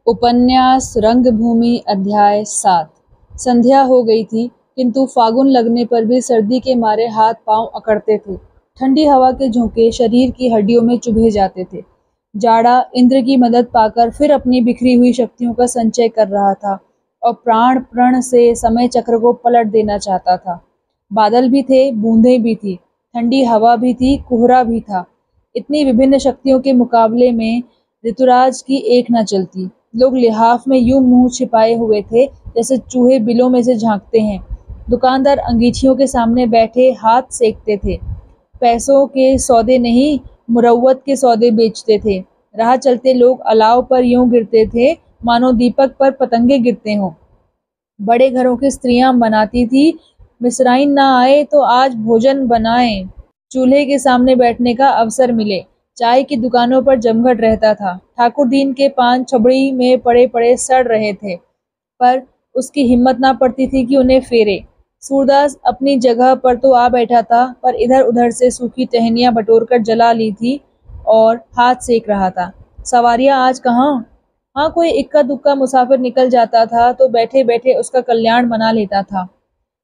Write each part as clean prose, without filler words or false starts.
उपन्यास रंगभूमि अध्याय 7। संध्या हो गई थी, किंतु फागुन लगने पर भी सर्दी के मारे हाथ पांव अकड़ते थे। ठंडी हवा के झोंके शरीर की हड्डियों में चुभे जाते थे। जाड़ा इंद्र की मदद पाकर फिर अपनी बिखरी हुई शक्तियों का संचय कर रहा था और प्राण प्रण से समय चक्र को पलट देना चाहता था। बादल भी थे, बूंदें भी थी, ठंडी हवा भी थी, कोहरा भी था। इतनी विभिन्न शक्तियों के मुकाबले में ऋतुराज की एक न चलती। लोग लिहाफ में यूं मुंह छिपाए हुए थे जैसे चूहे बिलों में से झांकते हैं। दुकानदार अंगीठियों के सामने बैठे हाथ सेकते थे। पैसों के सौदे नहीं, मुरव्वत के सौदे बेचते थे। राह चलते लोग अलाव पर यूं गिरते थे मानो दीपक पर पतंगे गिरते हों। बड़े घरों की स्त्रियां बनाती थी, मिसराइन ना आए तो आज भोजन बनाएं। चूल्हे के सामने बैठने का अवसर मिले। चाय की दुकानों पर जमघट रहता था। ठाकुर दीन के पान छबड़ी में पड़े पड़े सड़ रहे थे, पर उसकी हिम्मत ना पड़ती थी कि उन्हें फेरे। सूरदास अपनी जगह पर तो आ बैठा था, पर इधर उधर से सूखी टहनियां बटोरकर जला ली थी और हाथ सेक रहा था। सवारियां आज कहाँ? हाँ, कोई इक्का दुक्का मुसाफिर निकल जाता था तो बैठे बैठे उसका कल्याण मना लेता था।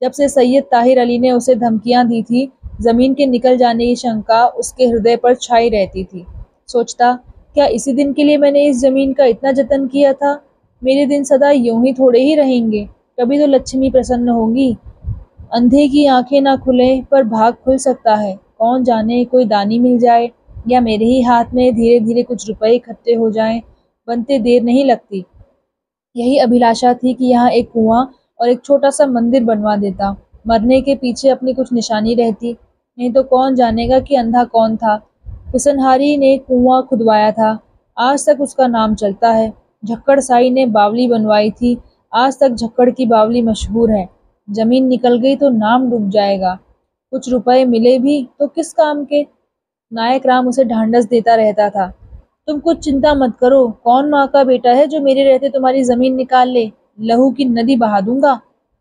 जब से सैयद ताहिर अली ने उसे धमकियां दी थी, जमीन के निकल जाने की शंका उसके हृदय पर छाई रहती थी। सोचता, क्या इसी दिन के लिए मैंने इस जमीन का इतना जतन किया था? मेरे दिन सदा यूं ही थोड़े ही रहेंगे, कभी तो लक्ष्मी प्रसन्न होंगी। अंधे की आंखें ना खुले पर भाग खुल सकता है। कौन जाने, कोई दानी मिल जाए या मेरे ही हाथ में धीरे धीरे कुछ रुपए इकट्ठे हो जाएं। बनते देर नहीं लगती। यही अभिलाषा थी कि यहाँ एक कुआं और एक छोटा सा मंदिर बनवा देता। मरने के पीछे अपनी कुछ निशानी रहती, नहीं तो कौन जानेगा कि अंधा कौन था। पिसनहारी ने कुआं खुदवाया था, आज तक उसका नाम चलता है। झक्कड़ साई ने बावली बनवाई थी, आज तक झक्कड़ की बावली मशहूर है। जमीन निकल गई तो नाम डूब जाएगा। कुछ रुपए मिले भी तो किस काम के? नायक राम उसे ढांढस देता रहता था। तुम कुछ चिंता मत करो, कौन माँ का बेटा है जो मेरे रहते तुम्हारी जमीन निकाल ले? लहू की नदी बहा दूंगा।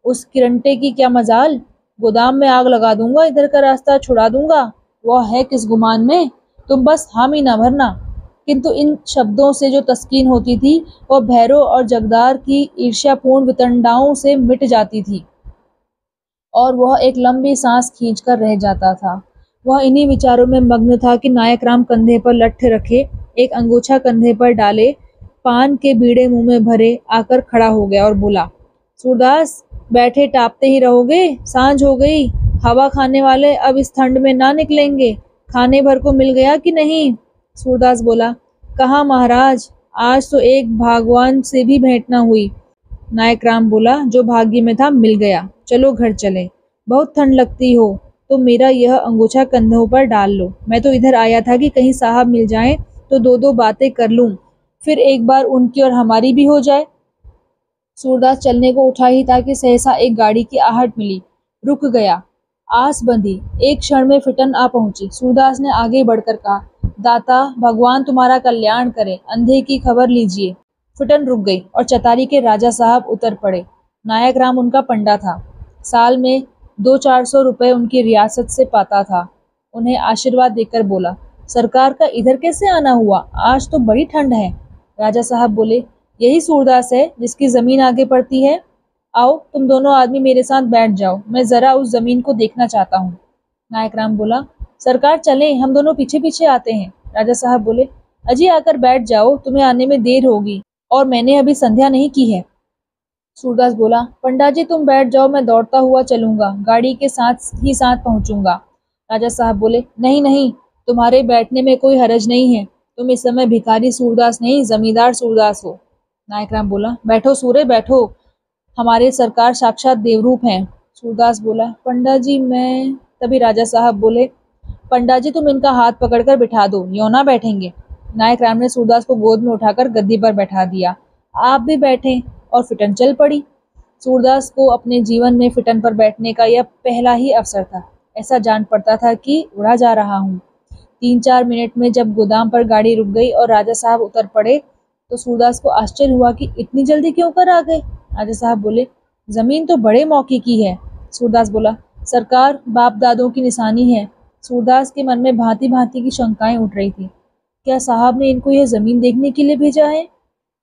उस किरंटे की क्या मजाल? गोदाम में आग लगा दूंगा, इधर का रास्ता छुड़ा दूंगा। वह है किस गुमान में? तुम बस हामी ना भरना। किंतु इन शब्दों से जो तस्कीन होती थी वह भैरव और जगदार की ईर्ष्यापूर्ण वितंडाओं से मिट जाती थी और वह एक लंबी सांस खींचकर रह जाता था। वह इन्हीं विचारों में मग्न था कि नायक राम कंधे पर लट्ठ रखे, एक अंगोछा कंधे पर डाले, पान के बीड़े मुंह में भरे आकर खड़ा हो गया और बोला, सूरदास, बैठे टापते ही रहोगे? सांझ हो गई, हवा खाने वाले अब इस ठंड में ना निकलेंगे। खाने भर को मिल गया कि नहीं? सूरदास बोला, कहाँ महाराज, आज तो एक भागवान से भी भेंट ना हुई। नायक राम बोला, जो भाग्य में था मिल गया, चलो घर चले। बहुत ठंड लगती हो तो मेरा यह अंगूछा कंधों पर डाल लो। मैं तो इधर आया था कि कहीं साहब मिल जाएं तो दो दो बातें कर लूं, फिर एक बार उनकी और हमारी भी हो जाए। सूरदास चलने को उठा ही था कि सहसा एक गाड़ी की आहट मिली। रुक गया, आस बंधी। एक क्षण में फिटन आ पहुंची। सूरदास ने आगे बढ़कर कहा, दाता भगवान तुम्हारा कल्याण करे, अंधे की खबर लीजिए। फिटन रुक गई और चतारी के राजा साहब उतर पड़े। नायक राम उनका पंडा था। साल में 200-400 रुपए उनकी रियासत से पाता था। उन्हें आशीर्वाद देकर बोला, सरकार का इधर कैसे आना हुआ? आज तो बड़ी ठंड है। राजा साहब बोले, यही सूरदास है जिसकी जमीन आगे पड़ती है। आओ तुम दोनों आदमी मेरे साथ बैठ जाओ, मैं जरा उस जमीन को देखना चाहता हूँ। नायक राम बोला, सरकार चलें, हम दोनों पीछे पीछे आते हैं। राजा साहब बोले, अजी आकर बैठ जाओ, तुम्हें आने में देर होगी और मैंने अभी संध्या नहीं की है। सूरदास बोला, पंडा जी तुम बैठ जाओ, मैं दौड़ता हुआ चलूंगा, गाड़ी के साथ ही साथ पहुंचूंगा। राजा साहब बोले, नहीं नहीं, तुम्हारे बैठने में कोई हरज नहीं है। तुम इस समय भिखारी सूरदास नहीं, जमींदार सूरदास हो। नायक राम बोला, बैठो सूरे बैठो, हमारे सरकार साक्षात देवरूप हैं। सूरदास बोला, पंडा जी मैं। तभी राजा साहब बोले, पंडा जी तुम इनका हाथ पकड़कर बिठा दो, यों ना बैठेंगे। नायक राम ने सूरदास को गोद में उठाकर गद्दी पर बैठा दिया। आप भी बैठे और फिटन चल पड़ी। सूरदास को अपने जीवन में फिटन पर बैठने का यह पहला ही अवसर था। ऐसा जान पड़ता था कि उड़ा जा रहा हूँ। 3-4 मिनट में जब गोदाम पर गाड़ी रुक गई और राजा साहब उतर पड़े तो सूरदास को आश्चर्य हुआ कि इतनी जल्दी क्यों कर आ गए। राजा साहब बोले, जमीन तो बड़े मौके की है। सूरदास बोला, सरकार बाप दादों की निशानी है। सूरदास के मन में भांति भांति की शंकाएं उठ रही थी। क्या साहब ने इनको यह जमीन देखने के लिए भेजा है?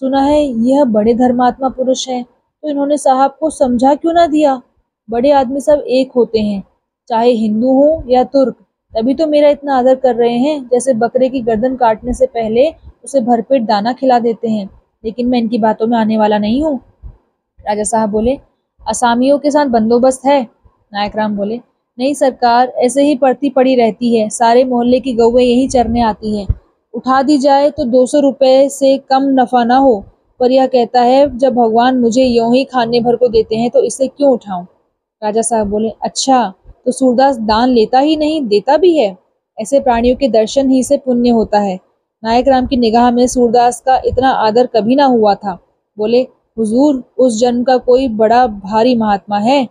सुना है यह बड़े धर्मात्मा पुरुष हैं, तो इन्होंने साहब को समझा क्यों ना दिया? बड़े आदमी सब एक होते हैं, चाहे हिंदू हो या तुर्क। तभी तो मेरा इतना आदर कर रहे हैं, जैसे बकरे की गर्दन काटने से पहले उसे भरपेट दाना खिला देते हैं। लेकिन मैं इनकी बातों में आने वाला नहीं हूँ। राजा साहब बोले, असामियों के साथ बंदोबस्त है? नायक राम बोले, नहीं सरकार, ऐसे ही पड़ती पड़ी रहती है। सारे मोहल्ले की गौएं यही चरने आती हैं। उठा दी जाए तो 200 रुपए से कम नफा ना हो, पर यह कहता है जब भगवान मुझे यूं ही खाने भर को देते हैं तो इसे क्यों उठाऊं? राजा साहब बोले, अच्छा, तो सूरदास दान लेता ही नहीं, देता भी है? ऐसे प्राणियों के दर्शन ही से पुण्य होता है। नायक राम की निगाह में सूरदास का इतना आदर कभी ना हुआ था। बोले, हुजूर, उस जन्म का कोई बड़ा भारी महात्मा है?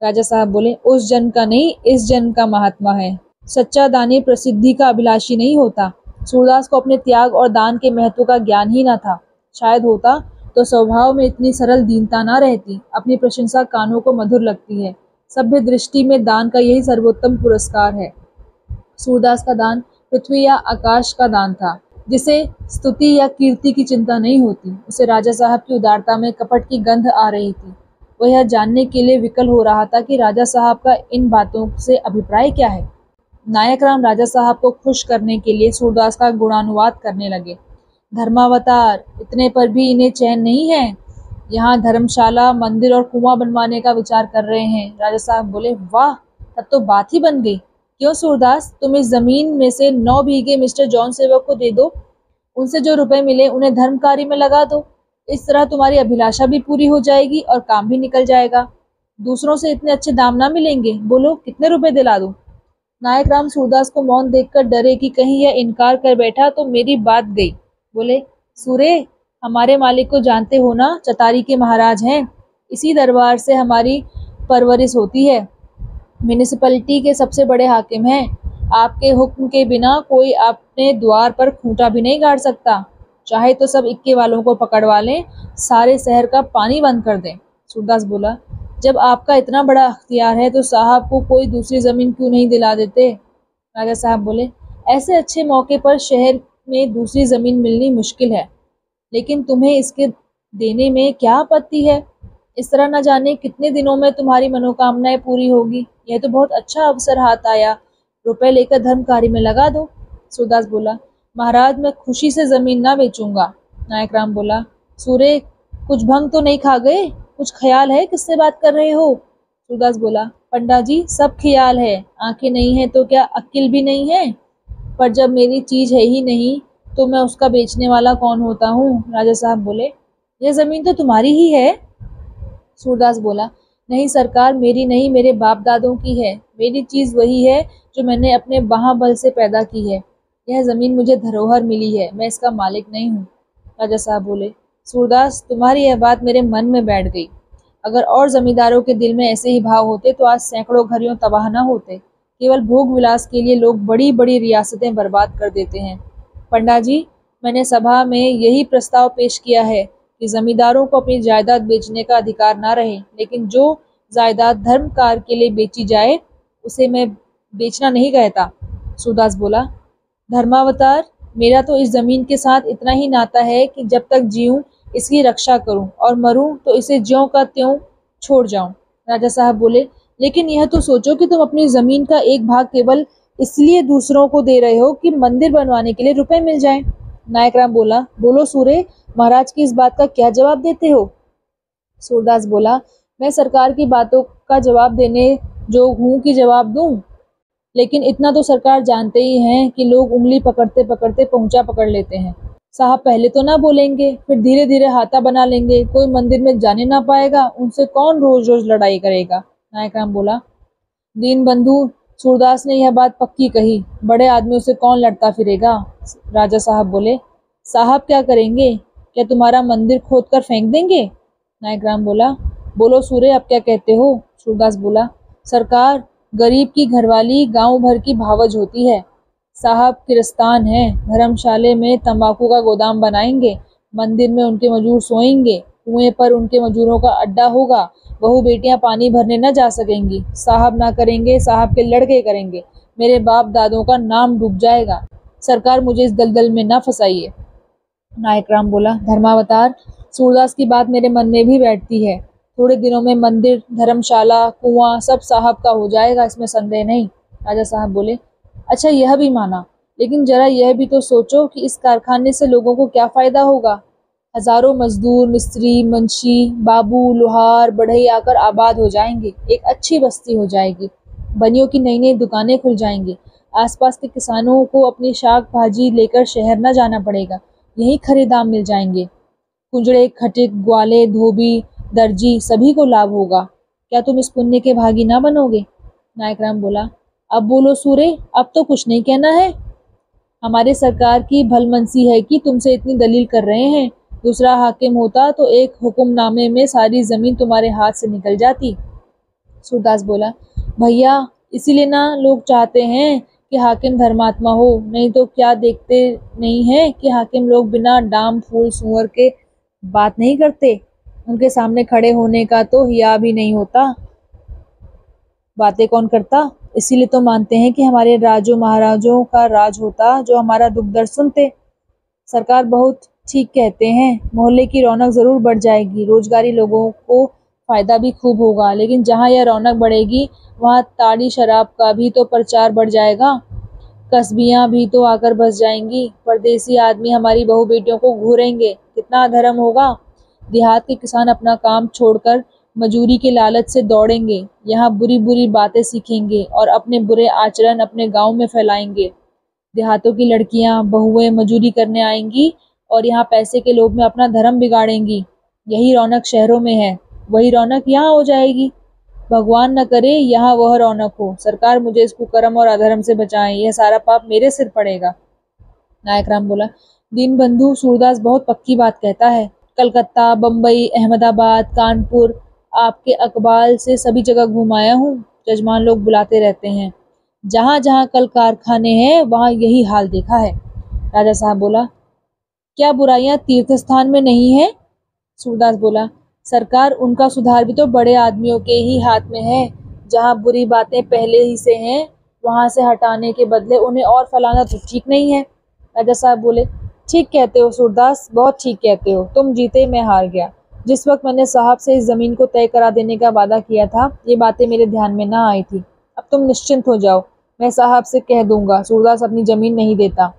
राजा साहब बोले, उस जन्म का नहीं, इस जन्म का महात्मा है। सच्चा दानी प्रसिद्धि का अभिलाषी नहीं होता। सूरदास को अपने त्याग और दान के महत्व का ज्ञान ही न था। शायद होता तो स्वभाव में इतनी सरल दीनता न रहती। अपनी प्रशंसा कानों को मधुर लगती है। सभ्य दृष्टि में दान का यही सर्वोत्तम पुरस्कार है। सूरदास का दान पृथ्वी या आकाश का दान था, जिसे स्तुति या कीर्ति की चिंता नहीं होती। उसे राजा साहब की उदारता में कपट की गंध आ रही थी। वह यह जानने के लिए विकल हो रहा था कि राजा साहब का इन बातों से अभिप्राय क्या है। नायक राम राजा साहब को खुश करने के लिए सूरदास का गुणानुवाद करने लगे। धर्मावतार, इतने पर भी इन्हें चैन नहीं है। यहाँ धर्मशाला, मंदिर और कुआं बनवाने का विचार कर रहे हैं। राजा साहब बोले, वाह, तब तो बात ही बन गई। क्यों सूरदास, तुम इस जमीन में से 9 बीघे मिस्टर जॉन सेवक को दे दो। उनसे जो रुपए मिले उन्हें धर्म कार्य में लगा दो। इस तरह तुम्हारी अभिलाषा भी पूरी हो जाएगी और काम भी निकल जाएगा। दूसरों से इतने अच्छे दाम ना मिलेंगे। बोलो, कितने रुपए दिला दूं? नायक राम सूरदास को मौन देखकर डरे कि कहीं यह इनकार कर बैठा तो मेरी बात गई। बोले, सूरे, हमारे मालिक को जानते हो ना, चतारी के महाराज हैं। इसी दरबार से हमारी परवरिश होती है। म्यूनिसिपैलिटी के सबसे बड़े हाकिम हैं। आपके हुक्म के बिना कोई अपने द्वार पर खूंटा भी नहीं गाड़ सकता। चाहे तो सब इक्के वालों को पकड़वा लें, सारे शहर का पानी बंद कर दें। सूरदास बोला, जब आपका इतना बड़ा अख्तियार है तो साहब को कोई दूसरी जमीन क्यों नहीं दिला देते? राजा साहब बोले, ऐसे अच्छे मौके पर शहर में दूसरी जमीन मिलनी मुश्किल है, लेकिन तुम्हें इसके देने में क्या आपत्ति है? इस तरह न जाने कितने दिनों में तुम्हारी मनोकामनाएं पूरी होगी। यह तो बहुत अच्छा अवसर हाथ आया। रुपए लेकर धर्म कार्य में लगा दो। सूरदास बोला, महाराज, मैं खुशी से जमीन ना बेचूंगा। नायक राम बोला, सूरे, कुछ भंग तो नहीं खा गए? कुछ ख्याल है किससे बात कर रहे हो? सूरदास बोला, पंडा जी, सब ख्याल है। आंखें नहीं है तो क्या अक्ल भी नहीं है? पर जब मेरी चीज है ही नहीं तो मैं उसका बेचने वाला कौन होता हूँ? राजा साहब बोले, यह जमीन तो तुम्हारी ही है। सूरदास बोला, नहीं सरकार, मेरी नहीं, मेरे बाप दादों की है। मेरी चीज वही है जो मैंने अपने बाहुबल से पैदा की है। यह जमीन मुझे धरोहर मिली है, मैं इसका मालिक नहीं हूँ। राजा साहब बोले, सूरदास, तुम्हारी यह बात मेरे मन में बैठ गई। अगर और जमींदारों के दिल में ऐसे ही भाव होते तो आज सैकड़ों घर यूं तबाह न होते। केवल भोग विलास के लिए लोग बड़ी बड़ी रियासतें बर्बाद कर देते हैं। पंडा जी, मैंने सभा में यही प्रस्ताव पेश किया है कि जमींदारों को अपनी जायदाद बेचने का अधिकार ना रहे, लेकिन जो जायदाद धर्म कार्य के लिए बेची जाए उसे मैं बेचना नहीं कहता। सूरदास बोला, धर्मावतार, मेरा तो इस जमीन के साथ इतना ही नाता है कि जब तक जीऊं इसकी रक्षा करूं और मरूं तो इसे ज्यों का त्यों छोड़ जाऊं। राजा साहब बोले, लेकिन यह तो सोचो कि तुम अपनी जमीन का एक भाग केवल इसलिए दूसरों को दे रहे हो कि मंदिर बनवाने के लिए रुपए मिल जाएं। नायक राम बोला, बोलो सूरे, महाराज की इस बात का क्या जवाब देते हो? सूरदास बोला, मैं सरकार की बातों का जवाब देने जो हूँ कि जवाब दूं, लेकिन इतना तो सरकार जानते ही हैं कि लोग उंगली पकड़ते पकड़ते पहुंचा पकड़ लेते हैं। साहब पहले तो ना बोलेंगे, फिर धीरे धीरे हाथा बना लेंगे। कोई मंदिर में जाने ना पाएगा, उनसे कौन रोज रोज लड़ाई करेगा? नायक राम बोला, दीन बंधु, सूरदास ने यह बात पक्की कही। बड़े आदमियों से कौन लड़ता फिरेगा? राजा साहब बोले, साहब क्या करेंगे? क्या तुम्हारा मंदिर खोद कर फेंक देंगे? नायक राम बोला, बोलो सूरे, अब क्या कहते हो? सूरदास बोला, सरकार, गरीब की घरवाली गांव भर की भावज होती है। साहब किरस्तान है, धर्मशाले में तंबाकू का गोदाम बनाएंगे, मंदिर में उनके मजूर सोएंगे, कुएं पर उनके मजूरों का अड्डा होगा। बहू बेटियां पानी भरने न जा सकेंगी। साहब ना करेंगे, साहब के लड़के करेंगे। मेरे बाप दादों का नाम डूब जाएगा। सरकार, मुझे इस दलदल में ना फंसाइए। नायक राम बोला, धर्मावतार, सूरदास की बात मेरे मन में भी बैठती है। थोड़े दिनों में मंदिर, धर्मशाला, कुआं सब साहब का हो जाएगा, इसमें संदेह नहीं। राजा साहब बोले, अच्छा यह भी माना, लेकिन जरा यह भी तो सोचो कि इस कारखाने से लोगों को क्या फायदा होगा। हजारों मजदूर, मिस्त्री, मुंशी, बाबू, लोहार, बढ़ई आकर आबाद हो जाएंगे, एक अच्छी बस्ती हो जाएगी, बनियों की नई नई दुकानें खुल जाएंगी, आसपास के किसानों को अपनी शाक भाजी लेकर शहर न जाना पड़ेगा, यही खरीदाम दाम मिल जाएंगे। कुंजड़े, खटिक, ग्वाले, धोबी, दर्जी सभी को लाभ होगा। क्या तुम इस पुण्य के भागी ना बनोगे? नायक राम बोला, अब बोलो सूरे, अब तो कुछ नहीं कहना है। हमारे सरकार की भलमनसी है कि तुमसे इतनी दलील कर रहे हैं। दूसरा हाकिम होता तो एक हुक्मनामे में सारी जमीन तुम्हारे हाथ से निकल जाती। सूरदास बोला, भैया इसीलिए ना लोग चाहते हैं कि हाकिम धर्मात्मा हो, नहीं तो क्या देखते नहीं है कि हाकिम लोग बिना डाम फूल सुअर के बात नहीं करते, उनके सामने खड़े होने का तो हिया भी नहीं होता, बातें कौन करता। इसीलिए तो मानते हैं कि हमारे राजों महाराजों का राज होता जो हमारा दुख दर्द सुनते। सरकार बहुत ठीक कहते हैं, मोहल्ले की रौनक जरूर बढ़ जाएगी, रोजगारी लोगों को फायदा भी खूब होगा, लेकिन जहाँ यह रौनक बढ़ेगी वहाँ ताड़ी शराब का भी तो प्रचार बढ़ जाएगा, कस्बियाँ भी तो आकर बस जाएंगी, परदेसी आदमी हमारी बहू बेटियों को घूरेंगे, कितना अधर्म होगा। देहात के किसान अपना काम छोड़कर मजूरी के लालच से दौड़ेंगे, यहाँ बुरी बुरी बातें सीखेंगे और अपने बुरे आचरण अपने गांव में फैलाएंगे। देहातों की लड़कियां बहुएं मजूरी करने आएंगी और यहाँ पैसे के लोभ में अपना धर्म बिगाड़ेंगी। यही रौनक शहरों में है, वही रौनक यहाँ हो जाएगी। भगवान न करे यहाँ वह रौनक हो। सरकार मुझे इस कुकर्म और अधर्म से बचाए, यह सारा पाप मेरे सिर पड़ेगा। नायक राम बोला, दीनबंधु, सूरदास बहुत पक्की बात कहता है। कलकत्ता, बम्बई, अहमदाबाद, कानपुर, आपके अकबाल से सभी जगह घुमाया हूँ, जजमान लोग बुलाते रहते हैं, जहाँ जहाँ कल कारखाने हैं वहाँ यही हाल देखा है। राजा साहब बोला, क्या बुराइयां तीर्थ स्थान में नहीं है? सूरदास बोला, सरकार उनका सुधार भी तो बड़े आदमियों के ही हाथ में है, जहाँ बुरी बातें पहले ही से हैं वहां से हटाने के बदले उन्हें और फैलाना तो ठीक नहीं है। राजा साहब बोले, ठीक कहते हो सूरदास, बहुत ठीक कहते हो, तुम जीते मैं हार गया। जिस वक्त मैंने साहब से इस जमीन को तय करा देने का वादा किया था ये बातें मेरे ध्यान में ना आई थी। अब तुम निश्चिंत हो जाओ, मैं साहब से कह दूंगा सूरदास अपनी जमीन नहीं देता।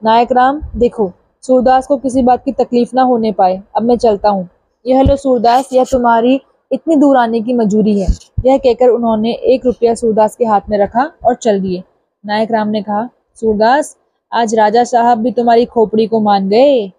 नायक राम देखो, सूरदास को किसी बात की तकलीफ ना होने पाए, अब मैं चलता हूँ। यह लो सूरदास, यह तुम्हारी इतनी दूर आने की मजूरी है। यह कहकर उन्होंने 1 रुपया सूरदास के हाथ में रखा और चल दिए। नायक राम ने कहा, सूरदास आज राजा साहब भी तुम्हारी खोपड़ी को मान गए।